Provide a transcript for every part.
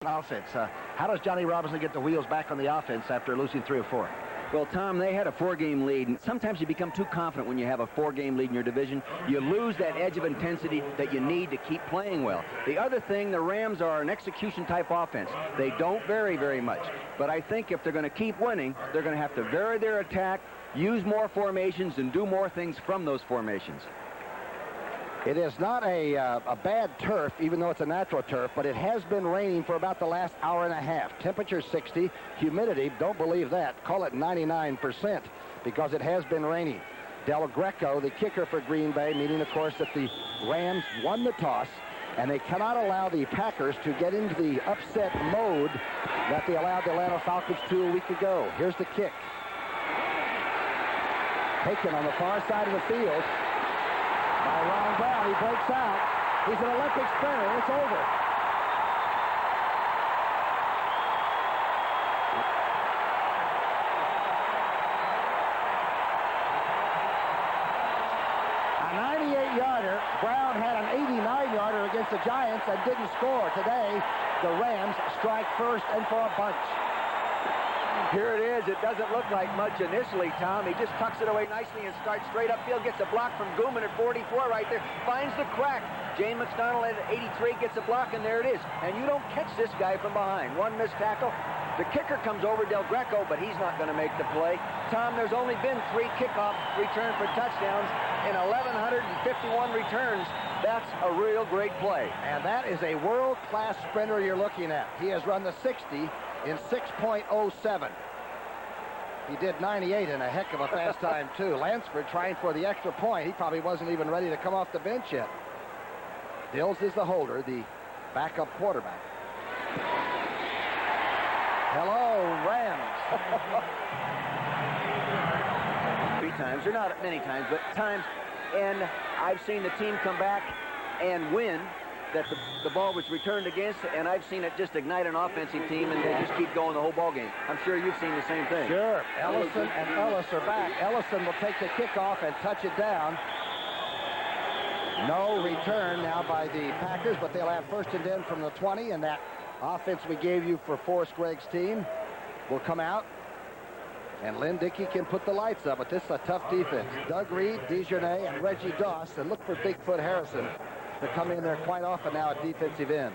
offense. How does Johnny Robinson get the wheels back on the offense after losing 3 or 4? Well, Tom, they had a 4-game lead, and sometimes you become too confident when you have a 4-game lead in your division. You lose that edge of intensity that you need to keep playing well. The other thing, the Rams are an execution-type offense. They don't vary very much. But I think if they're going to keep winning, they're going to have to vary their attack, use more formations, and do more things from those formations. It is not a bad turf, even though it's a natural turf, but it has been raining for about the last hour and a half. Temperature 60, humidity, don't believe that. Call it 99% because it has been raining. Del Greco, the kicker for Green Bay, meaning, of course, that the Rams won the toss, and they cannot allow the Packers to get into the upset mode that they allowed the Atlanta Falcons to a week ago. Here's the kick. Taken on the far side of the field by Ron Brown. He breaks out. He's an Olympic sprinter. It's over. A 98-yarder. Brown had an 89-yarder against the Giants and didn't score. Today, the Rams strike first and for a bunch. Here it is. It doesn't look like much initially, Tom. He just tucks it away nicely and starts straight upfield. Gets a block from Gooman at 44 right there. Finds the crack. Jane McDonald at 83 gets a block, and there it is. And you don't catch this guy from behind. One missed tackle. The kicker comes over, Del Greco, but he's not going to make the play. Tom, there's only been 3 kickoff return for touchdowns in 1,151 returns. That's a real great play. And that is a world-class sprinter you're looking at. He has run the 60 in 6.07. He did 98 in a heck of a fast time, too. Lansford trying for the extra point. He probably wasn't even ready to come off the bench yet. Dills is the holder, the backup quarterback. Hello, Rams. 3 times, or not many times, but times. And I've seen the team come back and win that the ball was returned against, and I've seen it just ignite an offensive team, and they just keep going the whole ball game. I'm sure you've seen the same thing. Sure. Ellison and Ellis are back. Ellison will take the kickoff and touch it down. No return now by the Packers, but they'll have first and 10 from the 20, and that offense we gave you for Forrest Gregg's team will come out. And Lynn Dickey can put the lights up, but this is a tough defense. Doug Reed, Dejournay, and Reggie Doss, and look for Bigfoot Harrison to come in there quite often now at defensive end.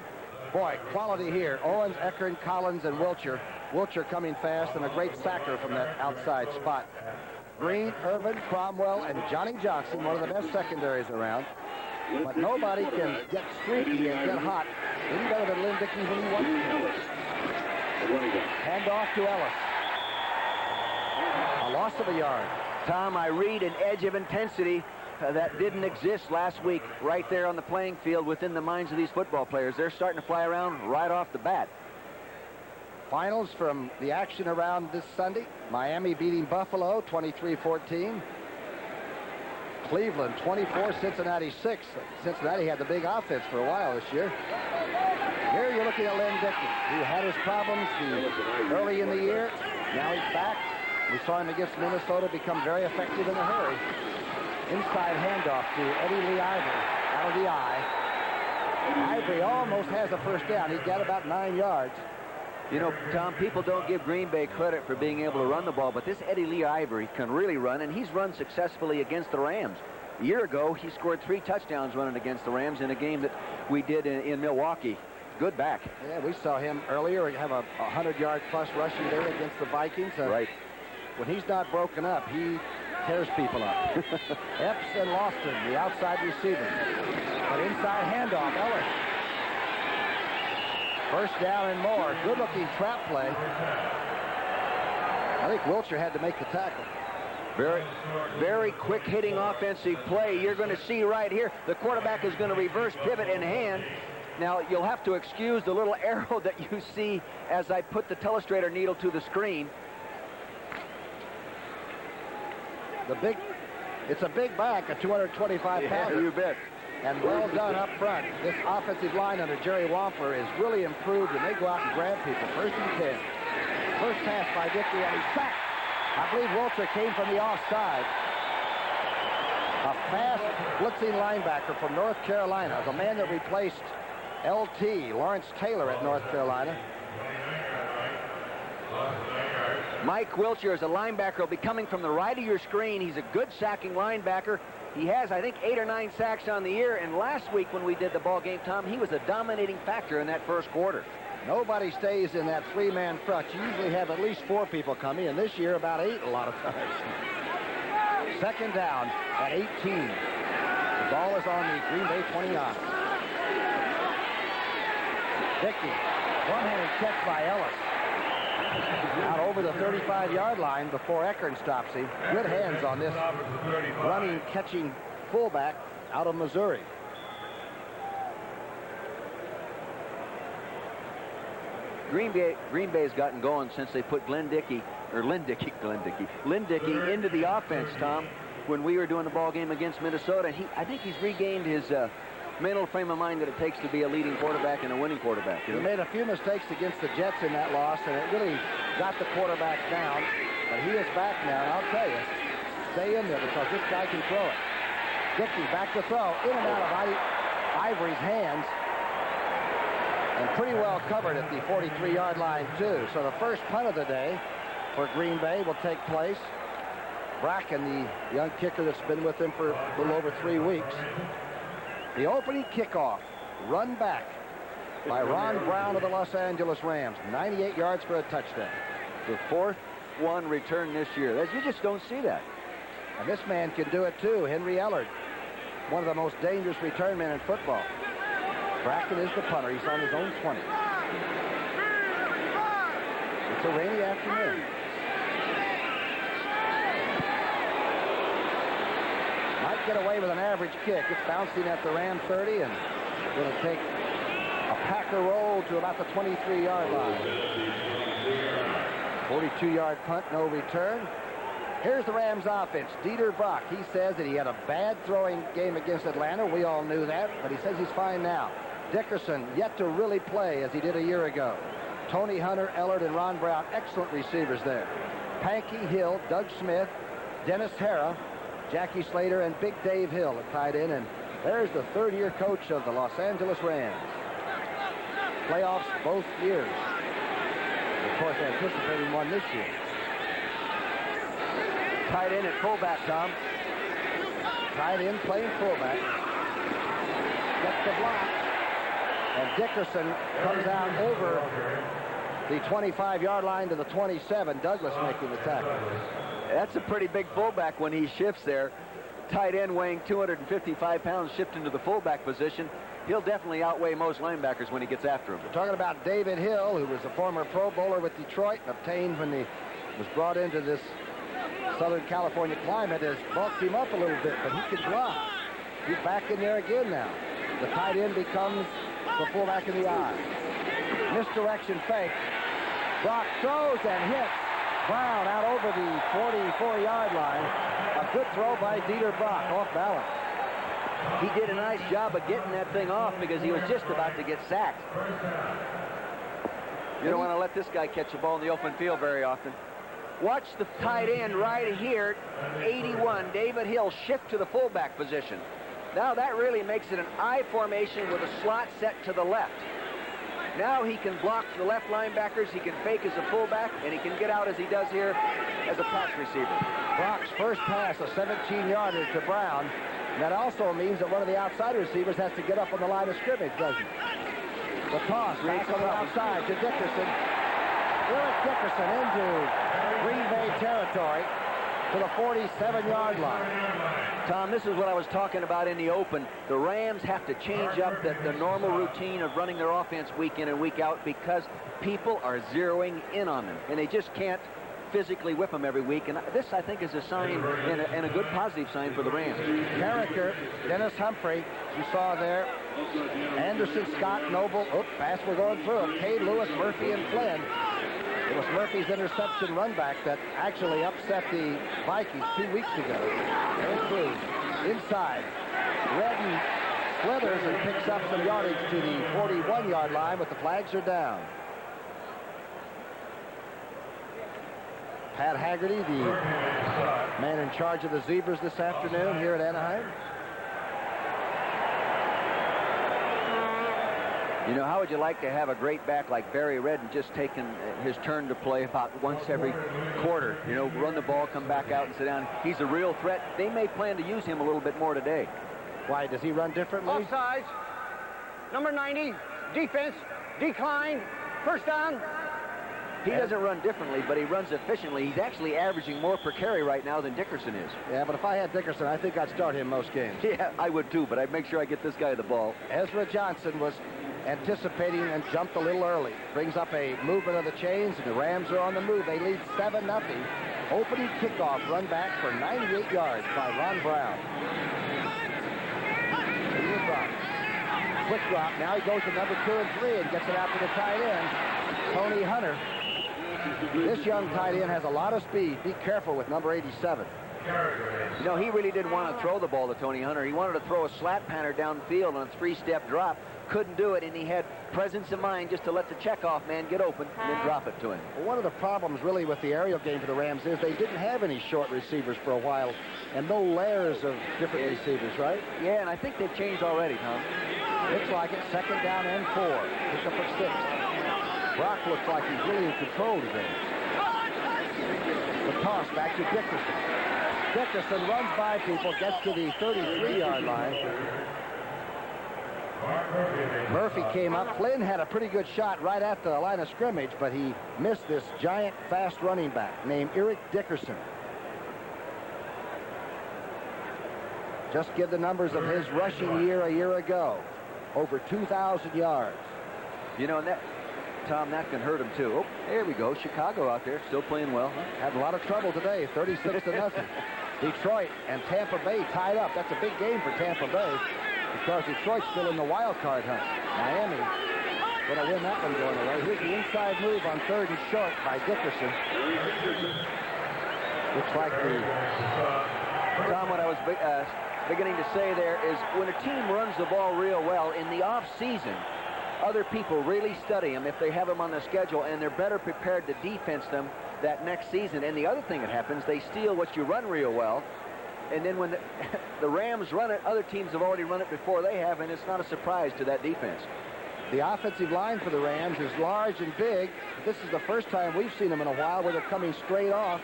Boy, quality here. Owens, Eckern, Collins, and Wilcher. Wilcher coming fast, and a great sacker from that outside spot. Green, Irvin, Cromwell, and Johnny Johnson, one of the best secondaries around. But nobody can get streaky and get hot any better than Lynn Dickey when he wants to. Hand off to Ellis. A loss of a yard. Tom, I read an edge of intensity that didn't exist last week right there on the playing field within the minds of these football players. They're starting to fly around right off the bat. Finals from the action around this Sunday. Miami beating Buffalo 23-14. Cleveland 24, Cincinnati 6. Cincinnati had the big offense for a while this year. Here you're looking at Lynn Dickey, who had his problems early in the year. Now he's back. We saw him against Minnesota become very effective in a hurry. Inside handoff to Eddie Lee Ivory out of the eye. Ivory almost has a first down. He got about 9 yards. You know, Tom, people don't give Green Bay credit for being able to run the ball, but this Eddie Lee Ivory can really run, and he's run successfully against the Rams. A year ago, he scored 3 touchdowns running against the Rams in a game that we did in Milwaukee. Good back. Yeah, we saw him earlier have a 100-yard plus rushing day against the Vikings. Right. When he's not broken up, he tears people up. Epps and Lofton, the outside receiver. But inside handoff, Ellis. First down and more. Good-looking trap play. I think Wilcher had to make the tackle. Very, very quick hitting offensive play. You're going to see right here, the quarterback is going to reverse pivot in hand. Now, you'll have to excuse the little arrow that you see as I put the telestrator needle to the screen. It's a big back, a 225 pounder. Yeah, you bet. And well done up front. This offensive line under Jerry Wampler is really improved, and they go out and grab people. First and 10. First pass by Dickey, and he's sacked. I believe Wilcher came from the offside. A fast blitzing linebacker from North Carolina, the man that replaced LT, Lawrence Taylor at North Carolina. Mike Wiltshire is a linebacker. Will be coming from the right of your screen. He's a good sacking linebacker. He has, I think, 8 or 9 sacks on the year. And last week when we did the ball game, Tom, he was a dominating factor in that first quarter. Nobody stays in that 3-man front. You usually have at least 4 people coming, and this year about 8 a lot of times. Second down at 18. The ball is on the Green Bay 20-yard. Dickey, one-handed catch by Ellis. Out over the 35-yard line before Eckern stops him. Good hands on this running, catching fullback out of Missouri. Green Bay's gotten going since they put Lynn Dickey into the offense, Tom, when we were doing the ball game against Minnesota. I think he's regained his mental frame of mind that it takes to be a leading quarterback and a winning quarterback. He made a few mistakes against the Jets in that loss, and it really got the quarterback down. But he is back now, and I'll tell you, stay in there because this guy can throw it. Dickey back to throw, in and out of Ivory's hands. And pretty well covered at the 43-yard line, too. So the first punt of the day for Green Bay will take place. Bracken, the young kicker that's been with them for a little over 3 weeks. The opening kickoff, run back by Ron Brown of the Los Angeles Rams. 98 yards for a touchdown. The 4th one return this year. You just don't see that. And this man can do it, too. Henry Ellard, one of the most dangerous return men in football. Bracken is the punter. He's on his own 20. It's a rainy afternoon. Might get away with an average kick. It's bouncing at the Ram 30 and going to take a Packer roll to about the 23-yard line. 42-yard punt, no return. Here's the Rams offense. Dieter Brock, he says that he had a bad throwing game against Atlanta. We all knew that, but he says he's fine now. Dickerson yet to really play as he did a year ago. Tony Hunter, Ellard, and Ron Brown, excellent receivers there. Pankey, Hill, Doug Smith, Dennis Harrah, Jackie Slater, and Big Dave Hill at tight end. And there's the third-year coach of the Los Angeles Rams. Playoffs both years. Of course, anticipating one this year. Tight end at fullback, Tom. Tight end playing fullback. Gets the block. And Dickerson comes out over the 25-yard line to the 27. Douglas making the tackle. That's a pretty big fullback when he shifts there. Tight end weighing 255 pounds shift into the fullback position. He'll definitely outweigh most linebackers when he gets after him. We're talking about David Hill, who was a former Pro Bowler with Detroit, obtained when he was brought into this Southern California climate, has bulked him up a little bit, but he can block. He's back in there again now. The tight end becomes the fullback in the eye. Misdirection fake. Brock throws and hits Brown out over the 44-yard line. A good throw by Dieter Brock, off balance. He did a nice job of getting that thing off because he was just about to get sacked. You don't want to let this guy catch the ball in the open field very often. Watch the tight end right here, 81, David Hill, shift to the fullback position. Now that really makes it an I formation with a slot set to the left. Now he can block the left linebackers, he can fake as a fullback, and he can get out as he does here as a pass receiver. Brock's first pass, a 17-yarder to Brown. That also means that one of the outside receivers has to get up on the line of scrimmage, doesn't it? The toss back on the outside to Dickerson. Willis Dickerson into Green Bay territory to the 47-yard line. Tom, this is what I was talking about in the open. The Rams have to change up the normal routine of running their offense week in and week out because people are zeroing in on them, and they just can't physically whip them every week. And this, I think, is a sign and a good positive sign for the Rams. Character, Dennis Humphrey, you saw there. Anderson, Scott, Noble. Oops, pass we're going through it. Cade Lewis, Murphy, and Flynn. It was Murphy's interception run back that actually upset the Vikings 2 weeks ago. There's Cruz inside. Redden slithers and picks up some yardage to the 41-yard line, but the flags are down. Pat Haggerty, the man in charge of the Zebras this afternoon here at Anaheim. You know, how would you like to have a great back like Barry Redden just taking his turn to play about once every quarter? You know, run the ball, come back out and sit down. He's a real threat. They may plan to use him a little bit more today. Why, does he run differently? Offsides. Number 90. Defense. Decline. First down. He doesn't run differently, but he runs efficiently. He's actually averaging more per carry right now than Dickerson is. Yeah, but if I had Dickerson, I think I'd start him most games. Yeah, I would too, but I'd make sure I get this guy the ball. Ezra Johnson was anticipating and jumped a little early. Brings up a movement of the chains, and the Rams are on the move. They lead 7-0. Opening kickoff run back for 98 yards by Ron Brown. Quick drop. Now he goes to number 2 and 3 and gets it out to the tight end, Tony Hunter. This young tight end has a lot of speed. Be careful with number 87. You know, he really didn't want to throw the ball to Tony Hunter. He wanted to throw a slat panner downfield on a 3-step drop. Couldn't do it, and he had presence of mind just to let the checkoff man get open and then drop it to him. Well, one of the problems really with the aerial game for the Rams is they didn't have any short receivers for a while and no layers of different receivers, right? Yeah, and I think they've changed already, Tom. Looks like it. 2nd down and 4. Pick up at 6. Brock looks like he's really in control today. The toss back to Dickerson. Dickerson runs by people, gets to the 33-yard line. Murphy came up. Flynn had a pretty good shot right at the line of scrimmage, but he missed this giant, fast running back named Eric Dickerson. Just give the numbers of his rushing year a year ago. Over 2,000 yards. You know, and that, Tom, that can hurt him too. Oh, there we go. Chicago out there still playing well. Huh? Having a lot of trouble today, 36-0. Detroit and Tampa Bay tied up. That's a big game for Tampa Bay because Detroit's still in the wild card hunt. Miami going to win that one going away. Here's the inside move on 3rd and short by Dickerson. Looks like the... Tom, what I was beginning to say there is when a team runs the ball real well in the off-season, other people really study them if they have them on the schedule, and they're better prepared to defense them that next season. And the other thing that happens, they steal what you run real well, and then when the Rams run it, other teams have already run it before they have, and it's not a surprise to that defense. The offensive line for the Rams is large and big. This is the first time we've seen them in a while where they're coming straight off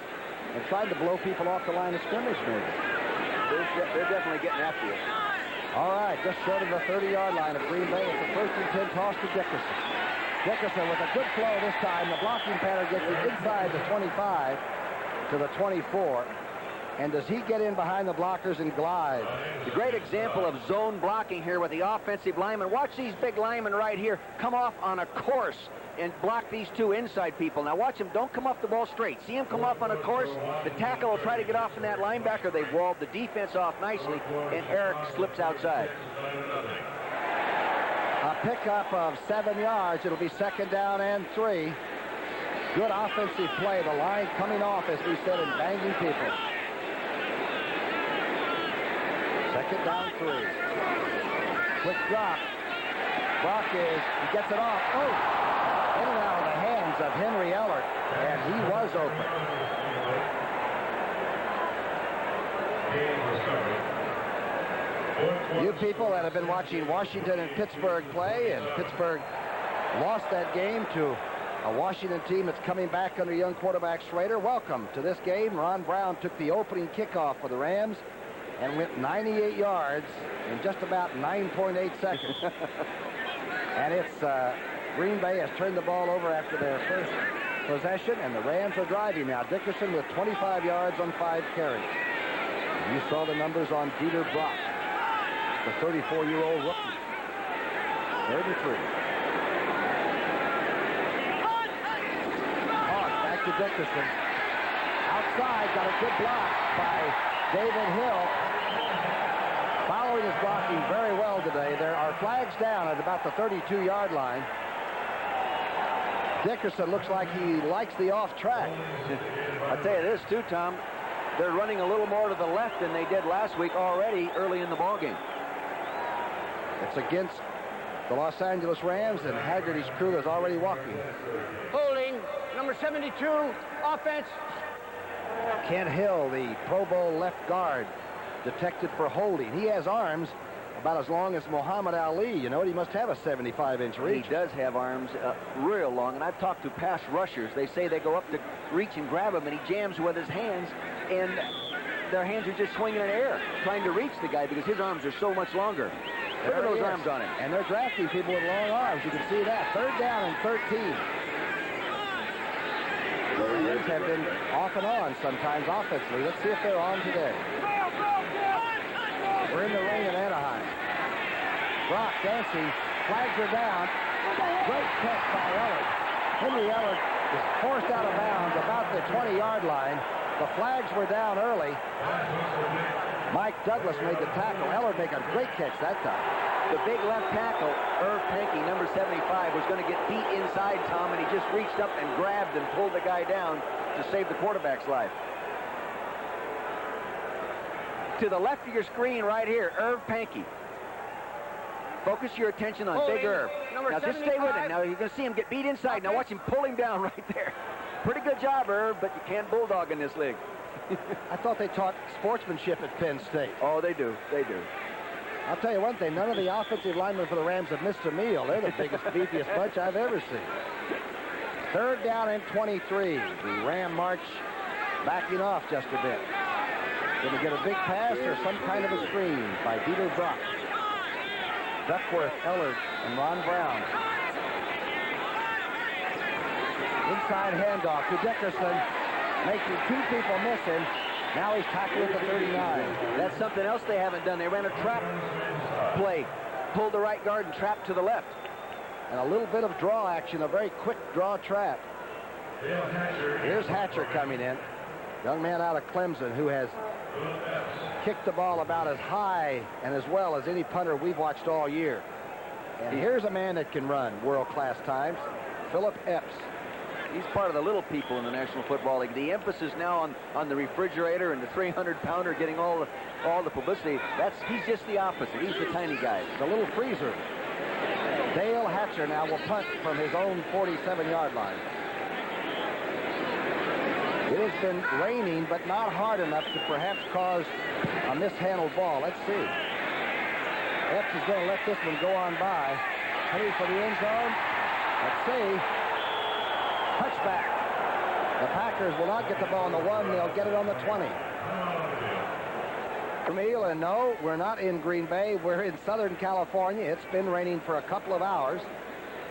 and trying to blow people off the line of scrimmage, maybe. They're definitely getting after it. All right, just short of the 30-yard line of Green Bay. It's the 1st and 10 toss to Dickerson. Dickerson with a good flow this time. The blocking pattern gets it inside the 25 to the 24. And does he get in behind the blockers and glide? It's a great example of zone blocking here with the offensive linemen. Watch these big linemen right here come off on a course and block these 2 inside people. Now watch them. Don't come off the ball straight. See him come off on a course. The tackle will try to get off in that linebacker. They've walled the defense off nicely, and Eric slips outside. A pickup of 7 yards. It'll be 2nd down and 3. Good offensive play. The line coming off, as we said, and banging people. 2nd down, 3. Quick drop. Brock he gets it off. Oh! In and out of the hands of Henry Ellert, and he was open. You people that have been watching Washington and Pittsburgh play, and Pittsburgh lost that game to a Washington team that's coming back under young quarterback Schrader. Welcome to this game. Ron Brown took the opening kickoff for the Rams and went 98 yards in just about 9.8 seconds. And it's Green Bay has turned the ball over after their first possession, and the Rams are driving now. Dickerson with 25 yards on 5 carries. You saw the numbers on Dieter Brock, the 34-year-old rookie. 3rd and 3. Hawk back to Dickerson. Outside, got a good block by David Hill. Following his blocking very well today. There are flags down at about the 32-yard line. Dickerson looks like he likes the off track. I'll tell you this too, Tom. They're running a little more to the left than they did last week already early in the ballgame. It's against the Los Angeles Rams, and Haggerty's crew is already walking. Holding, number 72, offense. Ken Hill, the Pro Bowl left guard, detected for holding. He has arms, about as long as Muhammad Ali. You know, he must have a 75-inch reach. He does have arms real long, and I've talked to pass rushers. They say they go up to reach and grab him, and he jams with his hands, and their hands are just swinging in the air, trying to reach the guy because his arms are so much longer. Look at those arms on him. And they're drafting people with long arms. You can see that. 3rd down and 13. The Rams have been off and on sometimes offensively. Let's see if they're on today. We're in the rain in Anaheim. Brock Dancy flags her down. Great catch by Ellard. Henry Ellard is forced out of bounds about the 20-yard line. The flags were down early. Mike Douglas made the tackle. Ellard made a great catch that time. The big left tackle, Irv Pankey, number 75, was going to get beat inside, Tom, and he just reached up and grabbed and pulled the guy down to save the quarterback's life. To the left of your screen right here, Irv Pankey. Focus your attention on Big Irv. Now just stay with him. Now you're going to see him get beat inside. Now watch him pull him down right there. Pretty good job, Irv, but you can't bulldog in this league. I thought they taught sportsmanship at Penn State. Oh, they do. They do. I'll tell you one thing, none of the offensive linemen for the Rams have missed a meal. They're the biggest, beefiest bunch I've ever seen. 3rd down and 23. The Ram march backing off just a bit. Going to get a big pass or some kind of a screen by Dieter Brock. Duckworth, Ellard, and Ron Brown. Inside handoff to Dickerson, making 2 people miss him. Now he's tackled at the 39. That's something else they haven't done. They ran a trap play. Pulled the right guard and trapped to the left. And a little bit of draw action, a very quick draw trap. Here's Hatcher coming in. Young man out of Clemson who has kicked the ball about as high and as well as any punter we've watched all year. And here's a man that can run world-class times, Philip Epps. He's part of the little people in the National Football League. The emphasis now on the refrigerator and the 300-pounder getting all the publicity. He's just the opposite. He's the tiny guy. The little freezer. Dale Hatcher now will punt from his own 47-yard line. It has been raining, but not hard enough to perhaps cause a mishandled ball. Let's see. Epps is going to let this one go on by. Heading for the end zone. Let's see. Touchback. The Packers will not get the ball on the 1. They'll get it on the 20. And no, we're not in Green Bay. We're in Southern California. It's been raining for a couple of hours.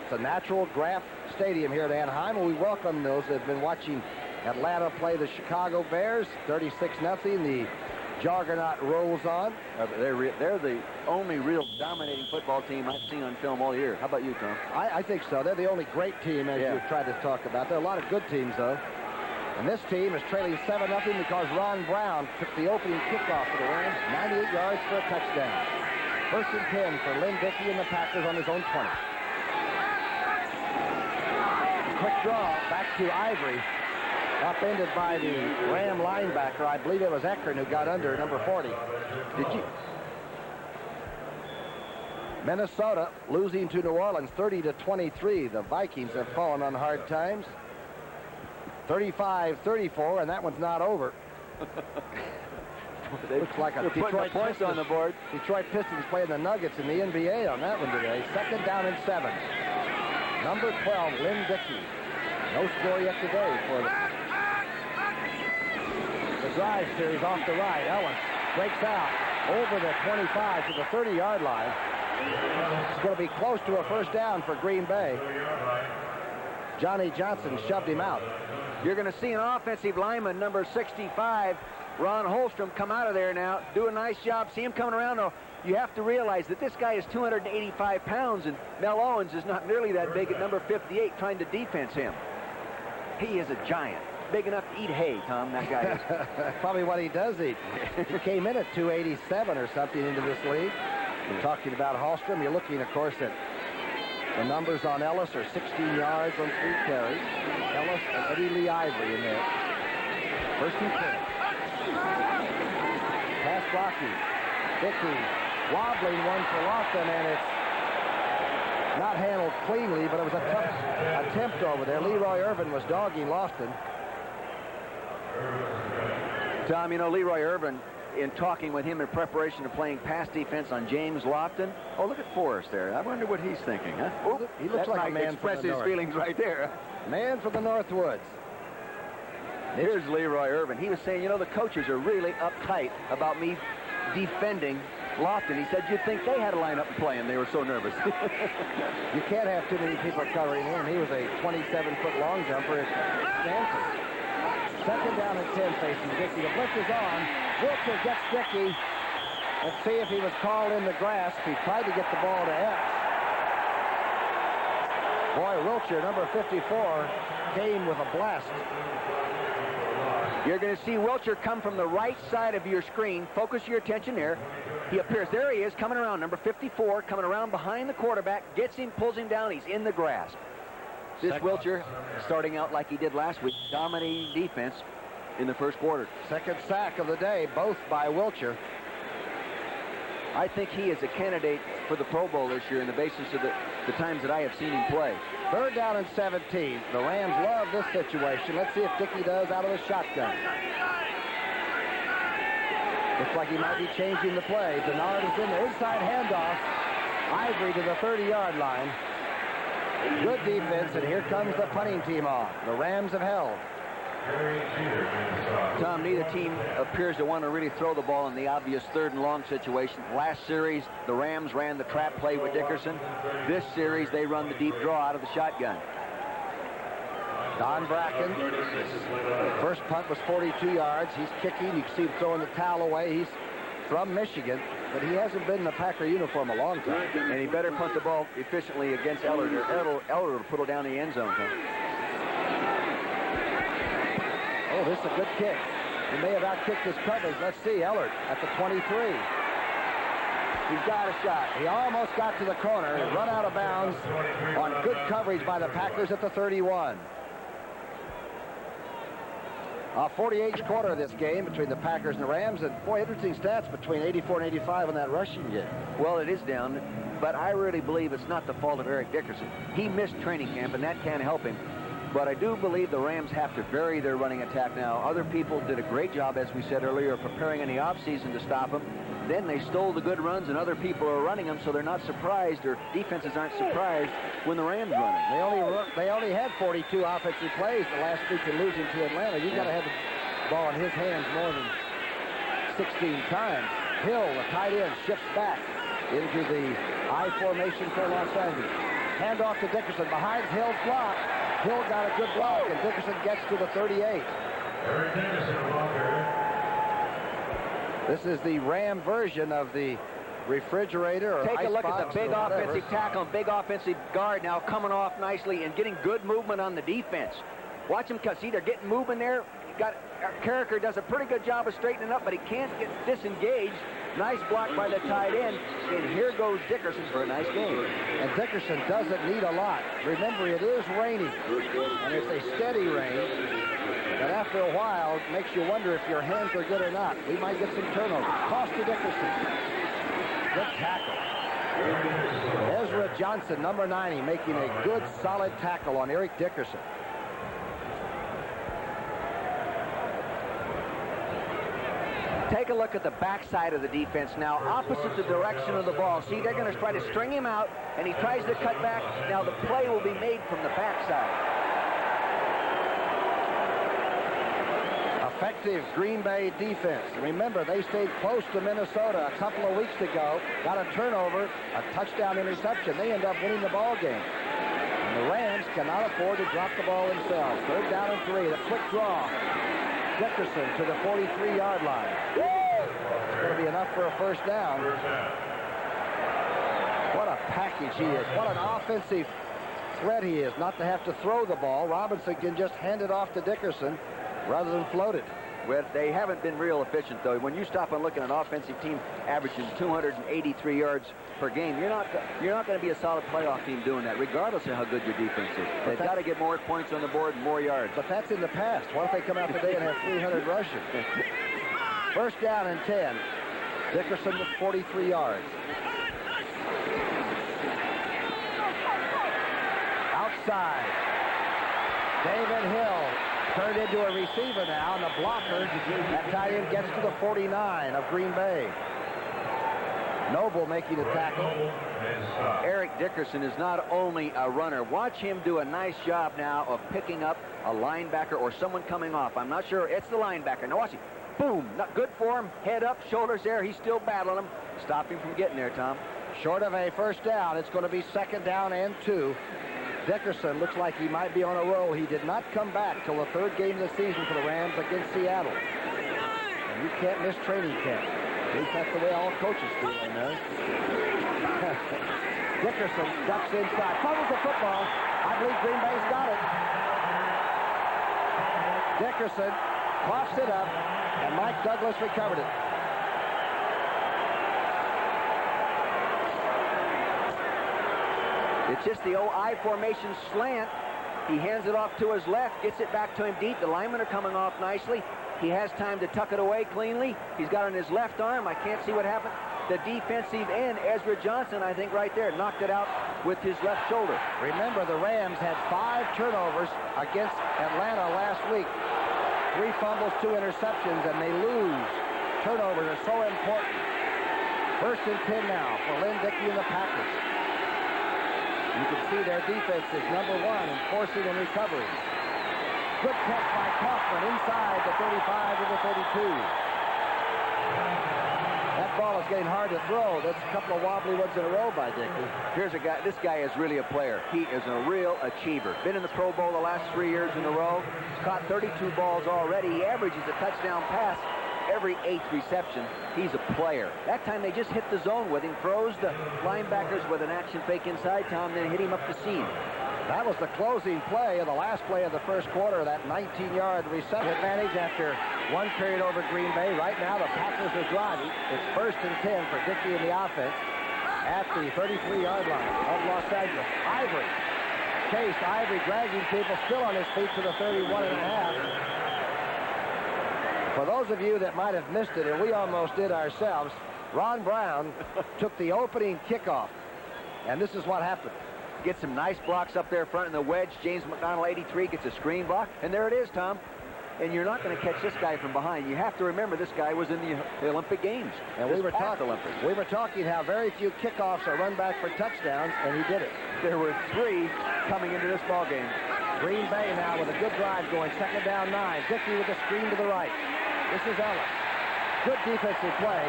It's a natural grass stadium here at Anaheim, and we welcome those that have been watching Atlanta play the Chicago Bears. 36-0. The juggernaut rolls on. They're the only real dominating football team I've seen on film all year. How about you, Tom? I think so. They're the only great team, as you've tried to talk about. There are a lot of good teams, though. And this team is trailing 7-0 because Ron Brown took the opening kickoff for the Rams. 98 yards for a touchdown. 1st and 10 for Lynn Dickey and the Packers on his own 20. Quick draw back to Ivory. Upended by the Ram linebacker. I believe it was Eckern who got under number 40. Minnesota losing to New Orleans 30-23. The Vikings have fallen on hard times. 35-34, and that one's not over. Looks like a Detroit points on the board. Detroit Pistons playing the Nuggets in the NBA on that one today. 2nd down and 7. Number 12, Lynn Dickey. No score yet today for the drive series off the right. Ellen breaks out over the 25 to the 30-yard line. It's going to be close to a 1st down for Green Bay. Johnny Johnson shoved him out. You're going to see an offensive lineman, number 65, Ron Holstrom, come out of there now, do a nice job. See him coming around. Now, you have to realize that this guy is 285 pounds, and Mel Owens is not nearly that big at number 58 trying to defense him. He is a giant. Big enough to eat hay, Tom, that guy is. Probably what he does eat. He came in at 287 or something into this league. We're talking about Holstrom. You're looking, of course, at the numbers on Ellis are 16 yards on 3 carries. Ellis and Eddie Lee Ivory in there. 1st and 10. Pass blocking. Dickey wobbling one for Lofton, and it's not handled cleanly, but it was a tough attempt over there. Leroy Irvin was dogging Lofton. Tom, you know, Leroy Irvin in talking with him in preparation of playing pass defense on James Lofton. Oh, look at Forrest there. I wonder what he's thinking, huh? Oh, he looks like a man express from the his north. feelings right there. Man from the Northwoods. Here's Leroy Irvin. He was saying, you know, the coaches are really uptight about me defending Lofton. He said you'd think they had to line up and play him. They were so nervous. You can't have too many people covering him. He was a 27-foot long jumper at Stanford. Second down and 10 facing Dickey. The blitz is on. Wilcher gets Dickey. Let's see if he was called in the grasp. He tried to get the ball to X. Boy, Wilcher, number 54, came with a blast. You're going to see Wilcher come from the right side of your screen. Focus your attention there. He appears. There he is, coming around. Number 54, coming around behind the quarterback. Gets him, pulls him down. He's in the grasp. This Wilcher, starting out like he did last week, dominating defense in the first quarter. Second sack of the day, both by Wilcher. I think he is a candidate for the Pro Bowl this year in the basis of the times that I have seen him play. Third down and 17. The Rams love this situation. Let's see if Dickey does out of the shotgun. Looks like he might be changing the play. Bernard is in the inside handoff. Ivory to the 30-yard line. Good defense, and here comes the punting team off. The Rams have held. Tom, neither team appears to want to really throw the ball in the obvious third and long situation. Last series, the Rams ran the trap play with Dickerson. This series, they run the deep draw out of the shotgun. Don Bracken. The first punt was 42 yards. He's kicking. You can see him throwing the towel away. He's from Michigan, but he hasn't been in a Packer uniform a long time. And he better punt the ball efficiently against Ellard, or Ellard will put it down the end zone. Oh, this is a good kick. He may have outkicked his coverage. Let's see, Ellard at the 23. He's got a shot. He almost got to the corner. He run out of bounds on good coverage by the Packers at the 31. 48th quarter of this game between the Packers and the Rams, and boy, interesting stats between 84 and 85 in that rushing game. Well, it is down, but I really believe it's not the fault of Eric Dickerson. He missed training camp, and that can't help him. But I do believe the Rams have to vary their running attack now. Other people did a great job, as we said earlier, of preparing in the offseason to stop them. Then they stole the good runs, and other people are running them, so they're not surprised, or defenses aren't surprised when the Rams run it. They only had 42 offensive plays the last week in losing to Atlanta. You've got to have the ball in his hands more than 16 times. Hill, the tight end, shifts back into the I formation for Los Angeles. Handoff to Dickerson behind Hill's block. Hill got a good block, and Dickerson gets to the 38. This is the Ram version of the refrigerator or Take ice a look box at the big or whatever. offensive tackle and big offensive guard now coming off nicely and getting good movement on the defense. Watch him cut. See, they're getting moving there. Carricker does a pretty good job of straightening up, but he can't get disengaged. Nice block by the tight end. And here goes Dickerson for a nice game. And Dickerson doesn't need a lot. Remember, it is raining, and it's a steady rain. But after a while, it makes you wonder if your hands are good or not. We might get some turnovers. Toss to Dickerson. Good tackle. Ezra Johnson, number 90, making a good, solid tackle on Eric Dickerson. Take a look at the backside of the defense now, opposite the direction of the ball. See, they're going to try to string him out, and he tries to cut back. Now the play will be made from the backside. Effective Green Bay defense. Remember, they stayed close to Minnesota a couple of weeks ago. Got a turnover, a touchdown interception. They end up winning the ball game. And the Rams cannot afford to drop the ball themselves. Third down and 3. The quick draw. Dickerson to the 43-yard line. It's going to be enough for a first down. What a package he is. What an offensive threat he is, not to have to throw the ball. Robinson can just hand it off to Dickerson rather than float it. Well, they haven't been real efficient, though. When you stop and look at an offensive team averaging 283 yards per game, you're not going to be a solid playoff team doing that, regardless of how good your defense is. They've got to get more points on the board and more yards. But that's in the past. What if they come out today and have 300 rushing? First down and 10. Dickerson with 43 yards. Outside. David Hill turned into a receiver now, and the blocker, that tight end, gets to the 49 of Green Bay. Noble making the tackle. Eric Dickerson is not only a runner. Watch him do a nice job now of picking up a linebacker or someone coming off. I'm not sure. It's the linebacker. Now watch him. Boom. Not good for him. Head up, shoulders there. He's still battling him. Stop him from getting there, Tom. Short of a first down. It's going to be 2nd down and 2. Dickerson looks like he might be on a roll. He did not come back till the 3rd game of the season for the Rams against Seattle. And you can't miss training camp. At least that's the way all coaches do, I know. Dickerson ducks inside. Fumbles the football. I believe Green Bay's got it. Dickerson coughs it up, and Mike Douglas recovered it. It's just the old I formation slant. He hands it off to his left, gets it back to him deep. The linemen are coming off nicely. He has time to tuck it away cleanly. He's got it on his left arm. I can't see what happened. The defensive end, Ezra Johnson, I think right there, knocked it out with his left shoulder. Remember, the Rams had 5 turnovers against Atlanta last week. 3 fumbles, 2 interceptions, and they lose. Turnovers are so important. 1st and 10 now for Lynn Dickey and the Packers. You can see their defense is number 1 in forcing and recovering. Good catch by Kaufman inside the 35 to the 32. That ball is getting hard to throw. That's a couple of wobbly ones in a row by Dickey. Here's a guy. This guy is really a player. He is a real achiever. Been in the Pro Bowl the last 3 years in a row. He's caught 32 balls already. He averages a touchdown pass every 8th reception. He's a player. That time they just hit the zone with him, froze the linebackers with an action fake inside, Tom, then hit him up the seam. That was the closing play of the last play of the first quarter, that 19-yard reception advantage after 1 period over Green Bay. Right now, the Packers are driving. It's 1st and 10 for Dickey and the offense at the 33-yard line of Los Angeles. Ivory. Chase Ivory dragging people still on his feet to the 31 and a half. For those of you that might have missed it, and we almost did ourselves, Ron Brown took the opening kickoff, and this is what happened. Gets some nice blocks up there front in the wedge. James McDonald, 83, gets a screen block, and there it is, Tom. And you're not going to catch this guy from behind. You have to remember this guy was in the Olympic Games. And we were talking how very few kickoffs are run back for touchdowns, and he did it. There were 3 coming into this ball game. Green Bay now with a good drive going, 2nd down 9. Dickey with a screen to the right. This is Ellis. Good defensive play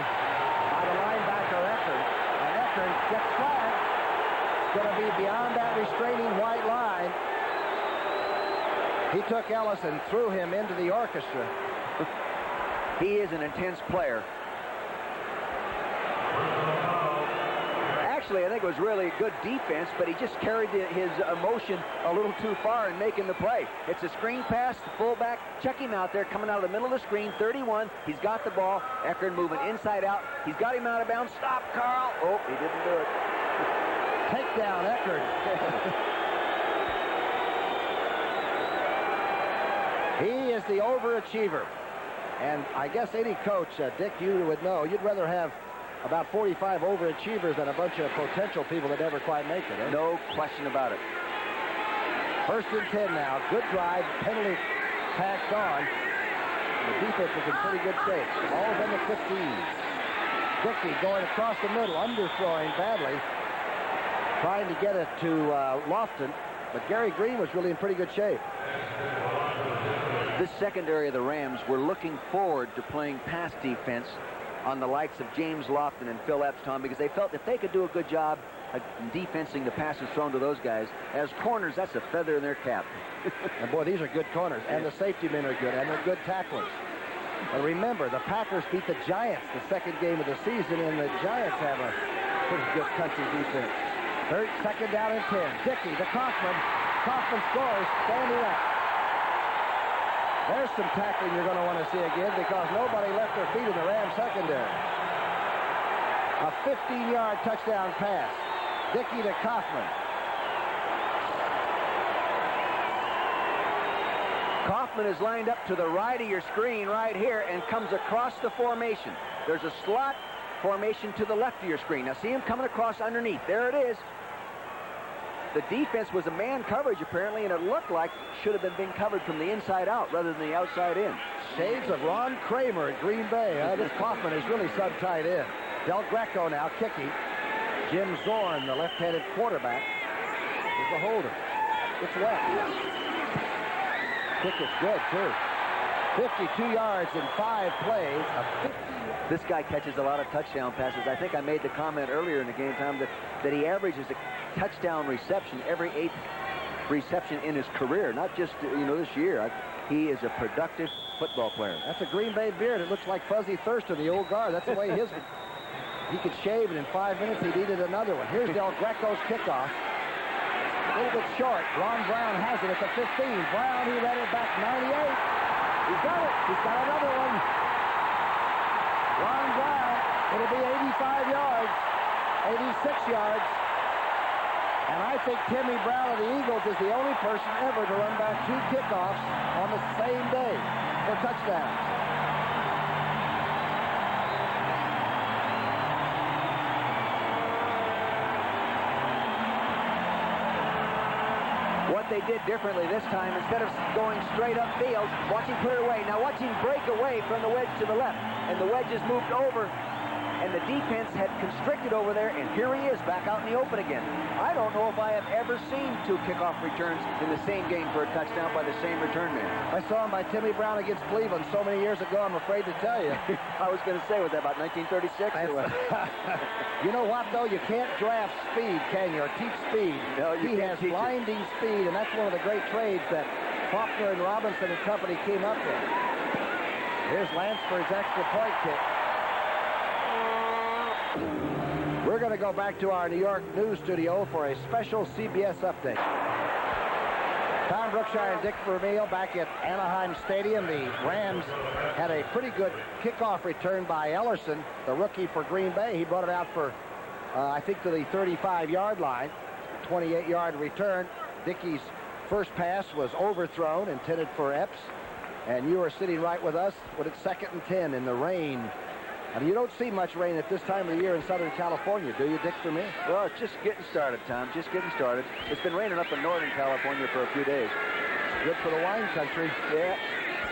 by the linebacker Eckerd. And Eckerd gets flagged. It's going to be beyond that restraining white line. He took Ellis and threw him into the orchestra. He is an intense player. Actually, I think it was really good defense, but he just carried his emotion a little too far in making the play. It's a screen pass, the fullback. Check him out there, coming out of the middle of the screen, 31. He's got the ball. Eckerd moving inside out. He's got him out of bounds. Stop, Carl. Oh, he didn't do it. Takedown, Eckerd. He is the overachiever. And I guess any coach, Dick, you would know, you'd rather have about 45 overachievers than a bunch of potential people that never quite make it. Eh? No question about it. 1st and 10 now. Good drive. Penalty tacked on. The defense is in pretty good shape. Ball's in the 15s. Dickey going across the middle, underthrowing badly. Trying to get it to Lofton. But Gary Green was really in pretty good shape. This secondary of the Rams were looking forward to playing pass defense on the likes of James Lofton and Phil Epps, Tom, because they felt if they could do a good job defensing the passes thrown to those guys, as corners, that's a feather in their cap. And boy, these are good corners, and the safety men are good, and they're good tacklers. And remember, the Packers beat the Giants the 2nd game of the season, and the Giants have a pretty good country defense. 2nd down and 10. Dickey to Kaufman. Kaufman scores, standing up. There's some tackling you're going to want to see again because nobody left their feet in the Rams secondary. A 15-yard touchdown pass. Dickey to Kaufman. Kaufman is lined up to the right of your screen right here and comes across the formation. There's a slot formation to the left of your screen. Now see him coming across underneath. There it is. The defense was a man coverage, apparently, and it looked like should have been being covered from the inside out rather than the outside in. Shades of Ron Kramer at Green Bay. This Kaufman is really sub-tight end. Del Greco now kicking. Jim Zorn, the left-handed quarterback, is the holder. It's left. Kick is good, too. 52 yards in 5 plays. This guy catches a lot of touchdown passes. I think I made the comment earlier in the game, Tom, that he averages a touchdown reception every 8th reception in his career, not just, this year. He is a productive football player. That's a Green Bay beard. It looks like Fuzzy Thurston, the old guard. That's the way he could shave, and in 5 minutes he needed another one. Here's Del Greco's kickoff. A little bit short. Ron Brown has it at the 15. Brown, he led it back 98. He's got it. He's got another one. Ron Brown, it'll be 85 yards, 86 yards. And I think Timmy Brown of the Eagles is the only person ever to run back 2 kickoffs on the same day for touchdowns. What they did differently this time, instead of going straight upfield, watch him put it away. Now watch him break away from the wedge to the left. And the wedge is moved over, and the defense had constricted over there, and here he is back out in the open again. I don't know if I have ever seen 2 kickoff returns in the same game for a touchdown by the same return man. I saw him by Timmy Brown against Cleveland so many years ago, I'm afraid to tell you. I was going to say, was that about 1936? You know what, though? You can't draft speed, can you, or teach speed. No, you he can't has teach blinding speed, and that's one of the great trades that Faulkner and Robinson and company came up with. Here's Lansford's extra point kick. We're going to go back to our New York news studio for a special CBS update. Tom Brookshire and Dick Vermeil back at Anaheim Stadium. The Rams had a pretty good kickoff return by Ellerson, the rookie for Green Bay. He brought it out for, I think, to the 35-yard line. 28-yard return. Dickey's first pass was overthrown, intended for Epps. And you are sitting right with us when it's 2nd and 10 in the rain. And you don't see much rain at this time of the year in Southern California, do you, Dick, for me? Well, it's just getting started, Tom. Just getting started. It's been raining up in Northern California for a few days. Good for the wine country. Yeah.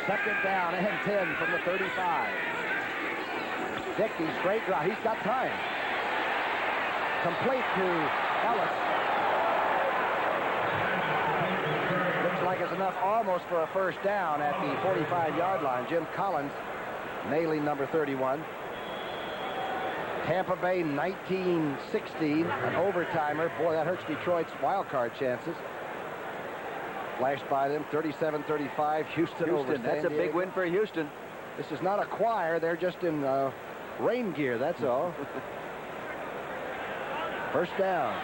2nd down and 10 from the 35. Dickey, straight route. He's got time. Complete to Ellis. Looks like it's enough almost for a first down at the 45-yard line. Jim Collins nailing number 31. Tampa Bay 1916, an overtimer. Boy, that hurts Detroit's wild card chances. Flashed by them, 37-35. Houston over San That's a Diego. big win for Houston. This is not a choir. They're just in rain gear, that's all. First down.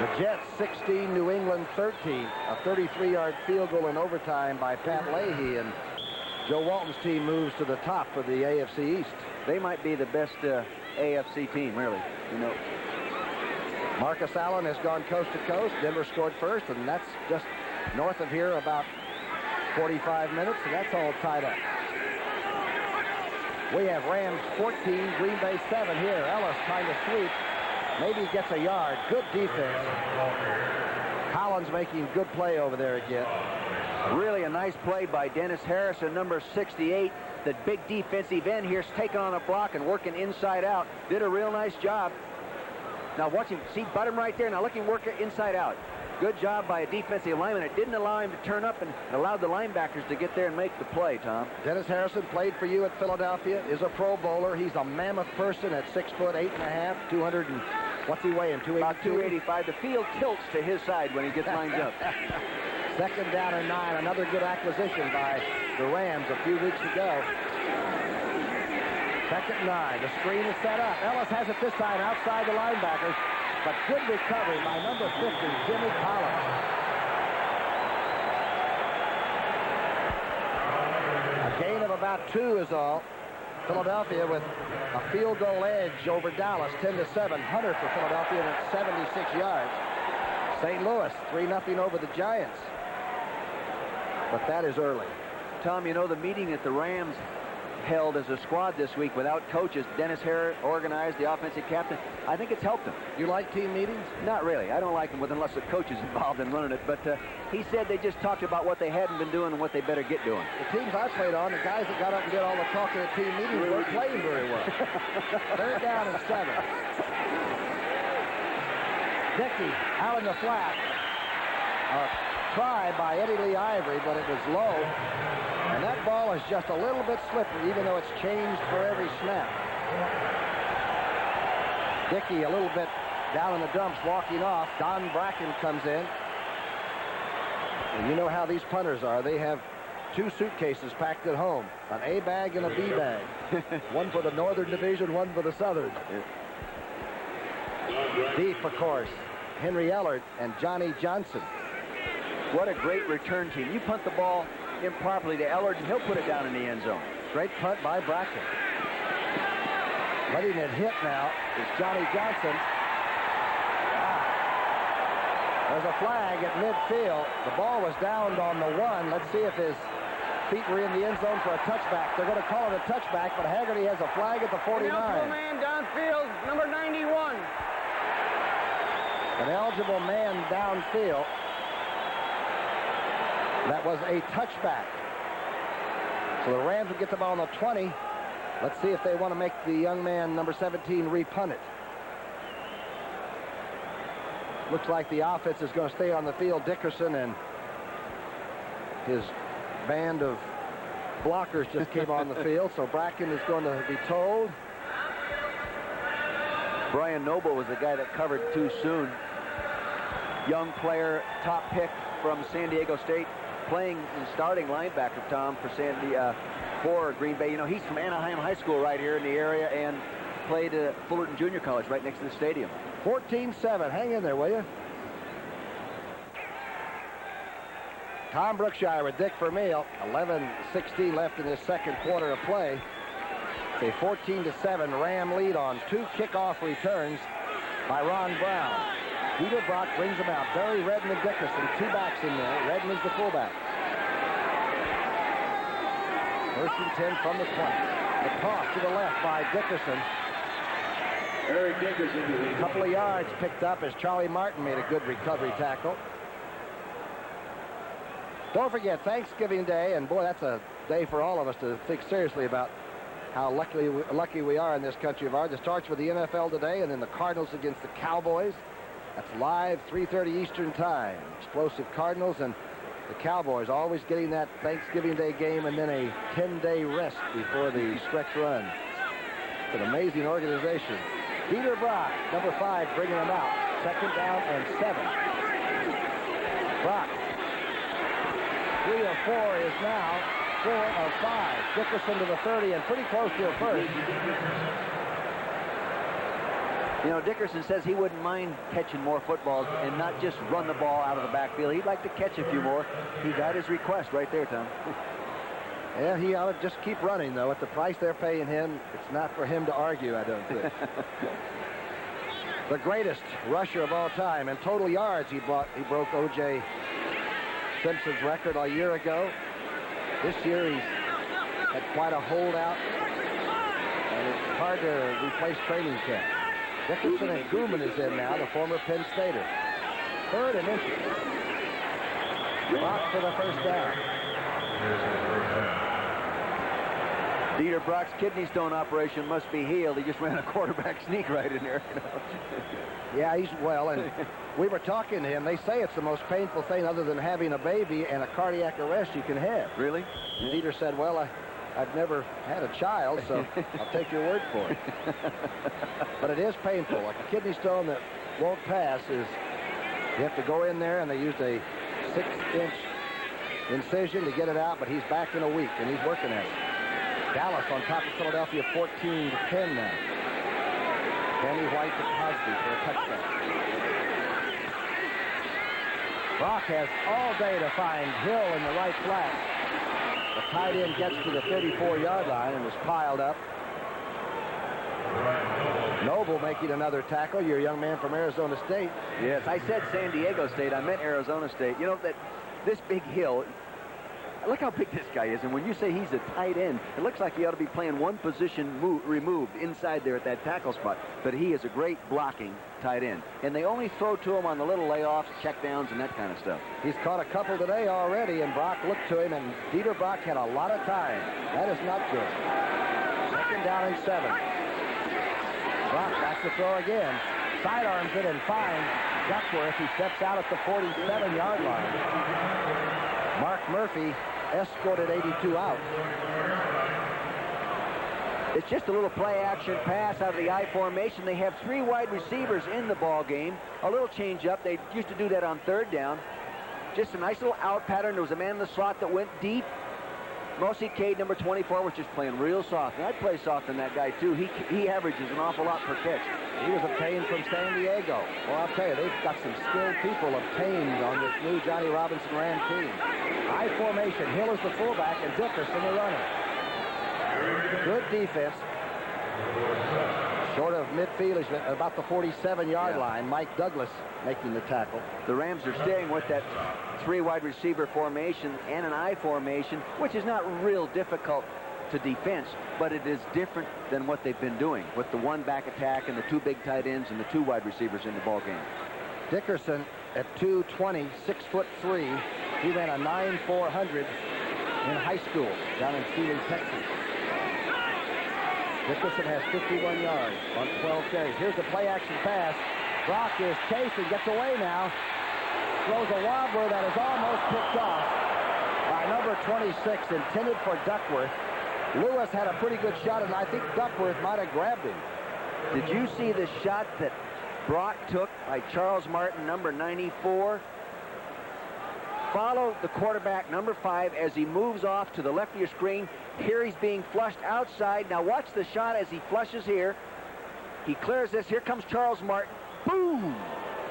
The Jets 16, New England 13. A 33-yard field goal in overtime by Pat Leahy, and Joe Walton's team moves to the top of the AFC East. They might be the best AFC team, really. Marcus Allen has gone coast to coast. Denver scored first, and that's just north of here about 45 minutes, and that's all tied up. We have Rams 14, Green Bay 7 here. Ellis trying to sweep. Maybe he gets a yard. Good defense. Collins making good play over there again. Really a nice play by Dennis Harrison, number 68. The big defensive end here's taking on a block and working inside out. Did a real nice job. Now watch him. See, butt him right there. Now look him work it inside out. Good job by a defensive lineman. It didn't allow him to turn up and allowed the linebackers to get there and make the play, Tom. Dennis Harrison played for you at Philadelphia, is a Pro Bowler. He's a mammoth person at 6 foot 8.5, 200 and what's he weighing? 282? About 285. The field tilts to his side when he gets lined up. 2nd down and 9. Another good acquisition by the Rams a few weeks ago. 2nd and 9. The screen is set up. Ellis has it this time outside the linebackers, but good recovery by number 50, Jimmy Collins. A gain of about 2 is all. Philadelphia with a field goal edge over Dallas, 10-7. Hunter for Philadelphia at 76 yards. St. Louis, 3-0 over the Giants. But that is early. Tom, the meeting that the Rams held as a squad this week without coaches. Dennis Hare organized, the offensive captain. I think it's helped them. You like team meetings? Not really. I don't like them unless the coach is involved in running it. But he said they just talked about what they hadn't been doing and what they better get doing. The teams I played on, the guys that got up and did all the talking at team meetings weren't playing very well. Third down and 7. Dickey out in the flat. Try by Eddie Lee Ivory, but it was low. And that ball is just a little bit slippery, even though it's changed for every snap. Dickey a little bit down in the dumps, walking off. Don Bracken comes in. And you know how these punters are. They have 2 suitcases packed at home, an A bag and a B bag. One for the Northern Division, one for the Southern. Deep, of course, Henry Ellard and Johnny Johnson. What a great return team. You punt the ball improperly to Ellard, and he'll put it down in the end zone. Great punt by Bracken. Letting it hit now is Johnny Johnson. There's a flag at midfield. The ball was downed on the 1. Let's see if his feet were in the end zone for a touchback. They're going to call it a touchback, but Haggerty has a flag at the 49. Eligible man downfield, number 91. An eligible man downfield. That was a touchback. So the Rams will get the ball on the 20. Let's see if they want to make the young man, number 17, repunt it. Looks like the offense is going to stay on the field. Dickerson and his band of blockers just came on the field, so Bracken is going to be told. Brian Noble was the guy that covered too soon. Young player, top pick from San Diego State, playing starting linebacker, Tom, for Green Bay. You know, he's from Anaheim High School right here in the area and played at Fullerton Junior College right next to the stadium. 14-7. Hang in there, will you? Tom Brookshire with Dick Vermeil. 11:16 left in this second quarter of play. A 14-7 Ram lead on 2 kickoff returns by Ron Brown. Peter Brock brings them out. Barry Redden and Dickerson, 2 backs in there. Redden is the fullback. 1st and 10 from the 20. The toss to the left by Dickerson. Eric Dickerson. A couple of yards picked up as Charlie Martin made a good recovery tackle. Don't forget Thanksgiving Day, and boy, that's a day for all of us to think seriously about how lucky we are in this country of ours. It starts with the NFL today, and then the Cardinals against the Cowboys. That's live, 3:30 Eastern Time. Explosive Cardinals and the Cowboys always getting that Thanksgiving Day game and then a 10-day rest before the stretch run. It's an amazing organization. Peter Brock, number 5, bringing them out. 2nd down and 7. Brock, 3 of 4 is now 4 of 5. Dickerson to the 30 and pretty close to a first. You know, Dickerson says he wouldn't mind catching more footballs and not just run the ball out of the backfield. He'd like to catch a few more. He got his request right there, Tom. Yeah, he ought to just keep running, though. At the price they're paying him, it's not for him to argue, I don't think. The greatest rusher of all time. In total yards, he broke O.J. Simpson's record a year ago. This year, he's had quite a holdout, and it's hard to replace training camp. Dickerson and Gooman is in now, the former Penn Stater. 3rd and inches. Brock for the 1st down. Dieter Brock's kidney stone operation must be healed. He just ran a quarterback sneak right in there. You know? Yeah, he's well, and we were talking to him. They say it's the most painful thing other than having a baby and a cardiac arrest you can have. Really? And Dieter said, well, I've never had a child, so I'll take your word for it. But it is painful. Like a kidney stone that won't pass is, you have to go in there, and they used a 6-inch incision to get it out, but he's back in a week, and he's working at it. Dallas on top of Philadelphia, 14-10 now. Danny White to Cosby for a touchdown. Brock has all day to find Hill in the right flat. The tight end gets to the 34-yard line and is piled up. Noble making another tackle. Your young man from Arizona State. Yes, I said San Diego State. I meant Arizona State. You know that this big hill, look how big this guy is. And when you say he's a tight end, it looks like he ought to be playing one position removed inside there at that tackle spot. But he is a great blocking tight end. And they only throw to him on the little layoffs, checkdowns, and that kind of stuff. He's caught a couple today already, and Brock looked to him, and Dieter Brock had a lot of time. That is not good. 2nd down and 7. Brock backs the throw again. Sidearms it and finds Duckworth. He steps out at the 47-yard line. Mark Murphy escorted 82 out. It's just a little play-action pass out of the I formation. They have 3 wide receivers in the ball game. A little change-up. They used to do that on 3rd down. Just a nice little out pattern. There was a man in the slot that went deep. Mosi Cade, number 24, was just playing real soft. And I'd play soft on that guy, too. He averages an awful lot per catch. He was obtained from San Diego. Well, I'll tell you, they've got some skilled people obtained on this new Johnny Robinson Ram team. I formation. Hill is the fullback, and Dickerson the runner. Good defense. Short of midfield, is about the 47-yard line. Mike Douglas making the tackle. The Rams are staying with that 3 wide receiver formation and an I formation, which is not real difficult to defense, but it is different than what they've been doing with the 1 back attack and the 2 big tight ends and the 2 wide receivers in the ball game. Dickerson at 220, 6'3". He ran a 9.400 in high school down in Steele, Texas. Dickerson has 51 yards on 12 carries. Here's the play-action pass. Brock is chasing, gets away now. Throws a wobbler that is almost picked off by number 26, intended for Duckworth. Lewis had a pretty good shot, and I think Duckworth might have grabbed him. Did you see the shot that Brock took by Charles Martin, number 94? Follow the quarterback, number 5, as he moves off to the left of your screen. Here he's being flushed outside. Now watch the shot as he flushes here. He clears this. Here comes Charles Martin. Boom!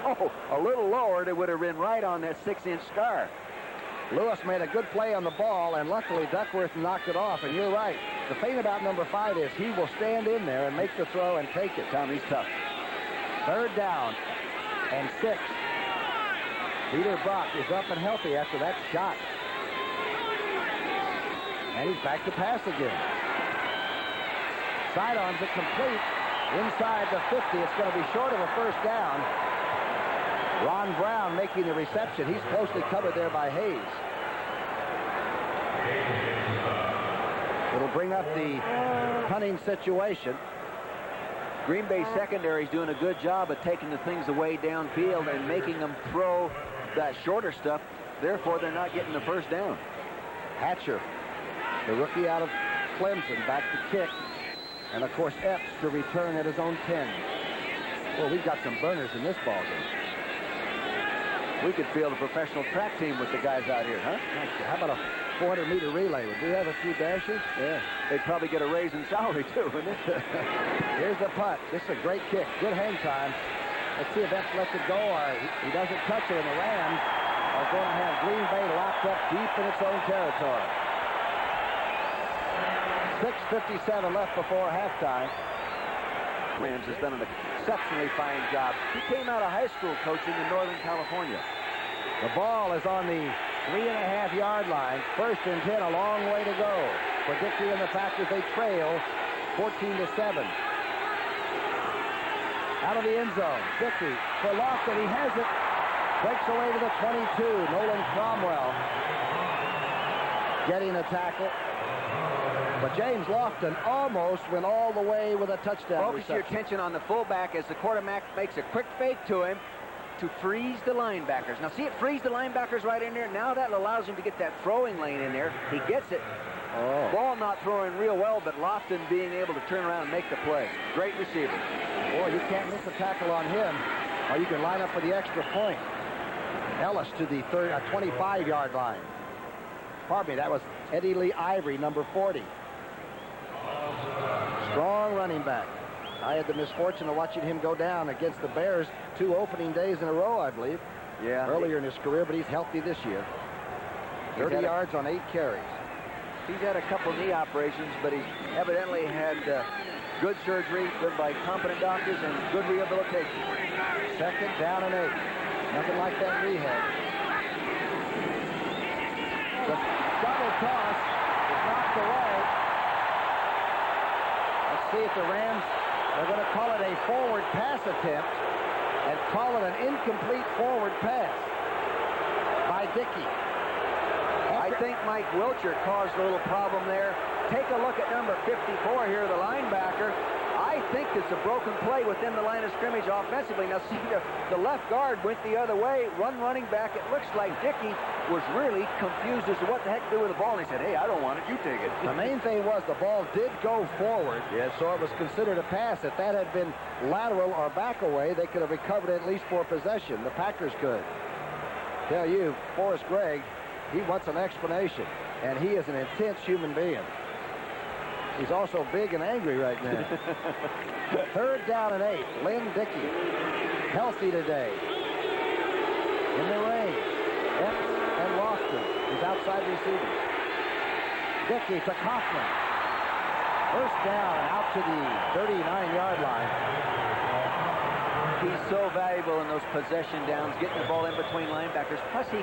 Oh, a little lower. It would have been right on that 6-inch scar. Lewis made a good play on the ball, and luckily Duckworth knocked it off. And you're right. The thing about number 5 is he will stand in there and make the throw and take it. Tom, he's tough. 3rd down and 6. Dieter Brock is up and healthy after that shot. And he's back to pass again. Sidearms it complete. Inside the 50. It's going to be short of a 1st down. Ron Brown making the reception. He's closely covered there by Hayes. It'll bring up the punting situation. Green Bay secondary is doing a good job of taking the things away downfield and making them throw that shorter stuff. Therefore, they're not getting the 1st down. Hatcher, the rookie out of Clemson, back to kick. And, of course, Epps to return at his own 10. Well, we've got some burners in this ballgame. We could field a professional track team with the guys out here, huh? How about a 400-meter relay? Would we have a few dashes? Yeah. They'd probably get a raise in salary, too, wouldn't it? Here's the punt. This is a great kick. Good hang time. Let's see if Epps lets it go, or he doesn't touch it, and the Rams are going to have Green Bay locked up deep in its own territory. 6:57 left before halftime. Rams has done an exceptionally fine job. He came out of high school coaching in Northern California. The ball is on the 3.5-yard line. 1st and 10, a long way to go. For Dickey and the Packers, they trail 14-7. Out of the end zone. Dickey for Lofton. He has it. Breaks away to the 22. Nolan Cromwell getting a tackle. But James Lofton almost went all the way with a touchdown Focus your attention on the fullback as the quarterback makes a quick fake to him to freeze the linebackers. Now see it freeze the linebackers right in there. Now that allows him to get that throwing lane in there. He gets it. Oh. Ball not throwing real well, but Lofton being able to turn around and make the play. Great receiver. Boy, you can't miss a tackle on him, or you can line up for the extra point. Ellis to the 25-yard line. Pardon me, that was Eddie Lee Ivory, number 40. Strong running back. I had the misfortune of watching him go down against the Bears 2 opening days in a row, I believe. Yeah. Earlier in his career, but he's healthy this year. 30 yards on 8 carries. He's had a couple knee operations, but he's evidently had good surgery, done by competent doctors, and good rehabilitation. 2nd down and 8. Nothing like that rehab. The double toss is knocked away. Let's see if the Rams are going to call it a forward pass attempt and call it an incomplete forward pass by Dickey. I think Mike Wilcher caused a little problem there. Take a look at number 54 here, the linebacker. I think it's a broken play within the line of scrimmage offensively. Now see, the left guard went the other way, running back. It looks like Dickey was really confused as to what the heck to do with the ball. And he said, hey, I don't want it, you take it. The main thing was the ball did go forward, yes, so it was considered a pass. If that had been lateral or back away, they could have recovered it at least for possession. The Packers could. Tell you, Forrest Gregg, he wants an explanation, and he is an intense human being. He's also big and angry right now. 3rd down and 8. Lynn Dickey, healthy today. In the rain. Epps and Lofton, his outside receivers. Dickey to Kaufman. 1st down out to the 39-yard line. He's so valuable in those possession downs, getting the ball in between linebackers. Plus, he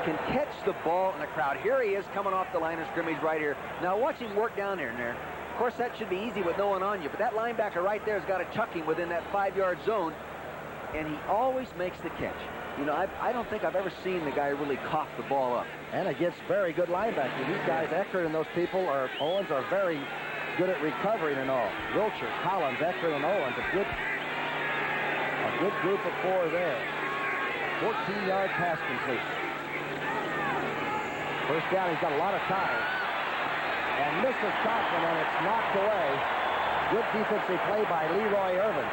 can catch the ball in the crowd. Here he is coming off the line of scrimmage right here. Now, watch him work down there and there. Of course, that should be easy with no one on you, but that linebacker right there has got to chuck him within that 5-yard zone, and he always makes the catch. You know, I don't think I've ever seen the guy really cough the ball up. And against very good linebackers. These guys, Eckert and those people, Owens, are very good at recovering and all. Wilcher, Collins, Eckert, and Owens, a good group of 4 there. 14-yard pass completion. 1st down, he's got a lot of time. And misses Kaufman, and it's knocked away. Good defensive play by Leroy Irvin.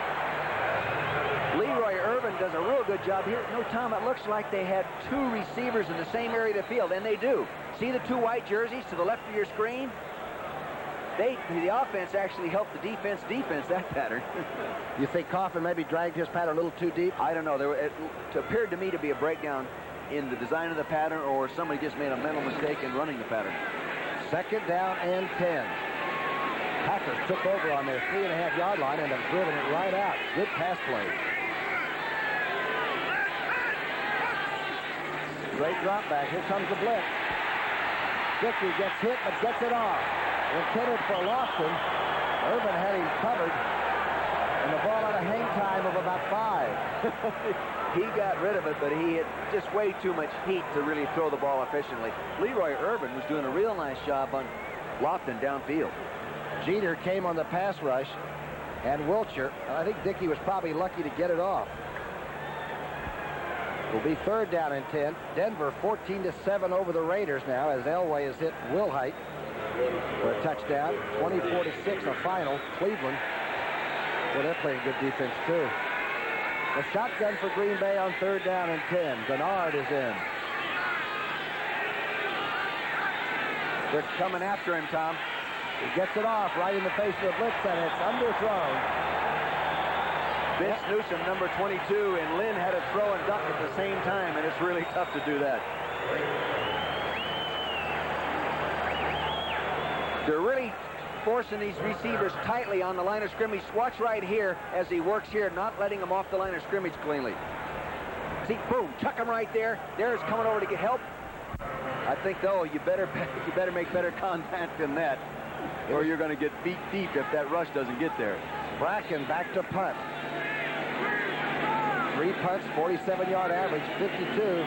Leroy Irvin does a real good job here. No, Tom, it looks like they had 2 receivers in the same area of the field, and they do. See the 2 white jerseys to the left of your screen? The offense actually helped the defense that pattern. You think Kaufman maybe dragged his pattern a little too deep? I don't know. It appeared to me to be a breakdown in the design of the pattern, or somebody just made a mental mistake in running the pattern. 2nd down and 10. Packers took over on their 3.5-yard line and have driven it right out. Good pass play. Great drop back. Here comes the blitz. Dickey gets hit, but gets it off. Intended for Lofton. Irvin had him covered, and the ball had a hang time of about 5. He got rid of it, but he had just way too much heat to really throw the ball efficiently. Leroy Irvin was doing a real nice job on Lofton downfield. Jeter came on the pass rush, and Wilcher. I think Dickey was probably lucky to get it off. Will be 3rd down and 10. Denver 14-7 over the Raiders now, as Elway has hit Wilhite for a touchdown. 24-6 a final. Cleveland, well, they're playing good defense too. The shotgun for Green Bay on 3rd down and 10. Bernard is in. They're coming after him, Tom. He gets it off right in the face of the blitz, and it's underthrown. Vince Newsom, number 22, and Lynn had to throw and duck at the same time, and it's really tough to do that. They're really forcing these receivers tightly on the line of scrimmage. Watch right here as he works here, not letting them off the line of scrimmage cleanly. See, boom, chuck him right there. There's coming over to get help. I think, though, you better make better contact than that, or you're going to get beat deep if that rush doesn't get there. Bracken back to punt. 3 punts, 47-yard average, 52.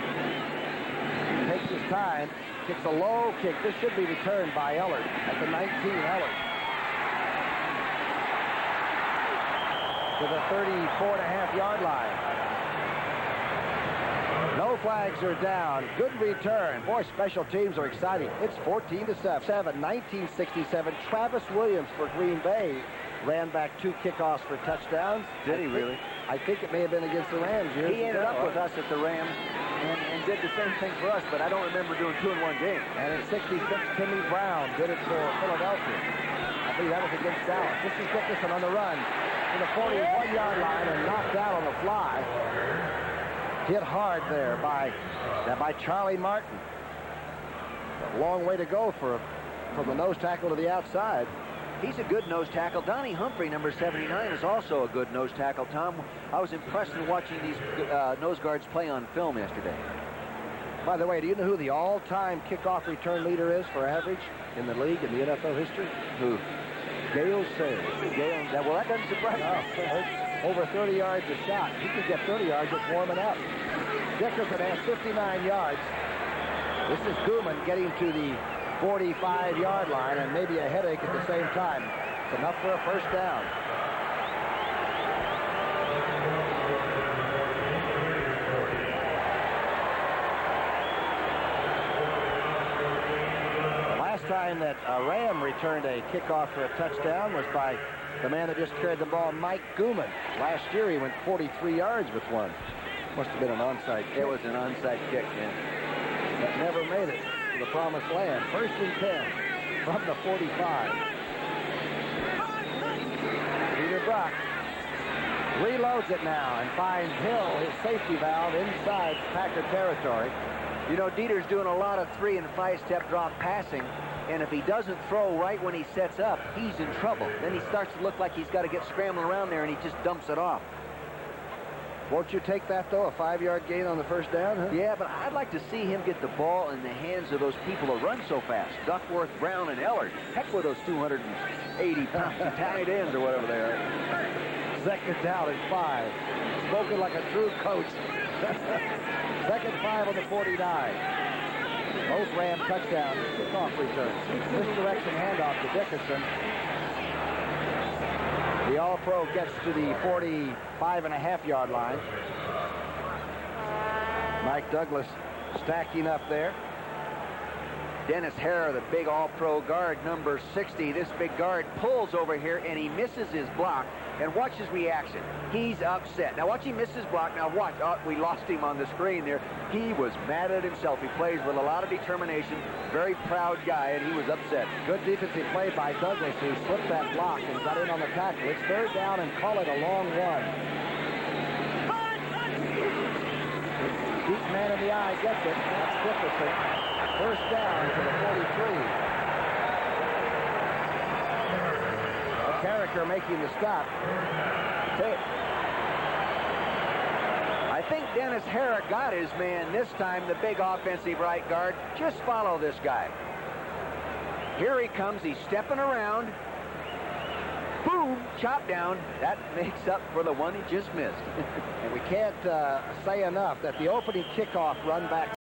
Takes his time, kicks a low kick. This should be returned by Ellard at the 19. Ellard to the 34.5-yard line. No flags are down. Good return. Boy, special teams are exciting. It's 14-7. 1967. Travis Williams for Green Bay ran back 2 kickoffs for touchdowns. Did he really? I think it may have been against the Rams. He ended up with us at the Rams and did the same thing for us, but I don't remember doing 2 in 1 game. And in 66, Timmy Brown did it for Philadelphia. I believe that was against Dallas. This is Dickerson on the run to the 41-yard line and knocked out on the fly. Hit hard there by Charlie Martin. A long way to go from the nose tackle to the outside. He's a good nose tackle. Donnie Humphrey, number 79, is also a good nose tackle, Tom. I was impressed in watching these nose guards play on film yesterday. By the way, do you know who the all-time kickoff return leader is for average in the league, in the NFL history? Who? Gale Sayers. Well, that doesn't surprise me. Over 30 yards a shot. He could get 30 yards just warming up. Dickerson has 59 yards. This is Gooman getting to the 45-yard line and maybe a headache at the same time. It's enough for a first down. The last time that a Ram returned a kickoff for a touchdown was by the man that just carried the ball, Mike Gooman. Last year he went 43 yards with one. Must have been an onside kick. It was an onside kick, man. But never made it to the promised land. 1st and 10 from the 45. Peter Brock reloads it now and finds Hill, his safety valve, inside Packer territory. You know, Dieter's doing a lot of 3- and 5-step drop passing, and if he doesn't throw right when he sets up, he's in trouble. Then he starts to look like he's got to get scrambling around there, and he just dumps it off. Won't you take that, though, a 5-yard gain on the first down, huh? Yeah, but I'd like to see him get the ball in the hands of those people who run so fast. Duckworth, Brown, and Ellard. Heck with those 280-pound tight ends or whatever they are. 2nd down and 5. Spoken like a true coach. 2nd 5 on the 49. Both Ram touchdown kickoff returns. Misdirection handoff to Dickerson. The All-Pro gets to the 45.5-yard line. Mike Douglas stacking up there. Dennis Harrer, the big All-Pro guard, number 60. This big guard pulls over here, and he misses his block. And watch his reaction. He's upset. Now watch him miss his block. Now watch. Oh, we lost him on the screen there. He was mad at himself. He plays with a lot of determination. Very proud guy, and he was upset. Good defensive play by Douglas, who slipped that block and got in on the tackle. It's 3rd down and call it a long one. Deep man in the eye gets it. That's Dickerson. 1st down to the 43. Carricker making the stop. I think Dennis Harrer got his man this time, the big offensive right guard. Just follow this guy. Here he comes. He's stepping around. Boom! Chop down. That makes up for the one he just missed. And we can't say enough that the opening kickoff run back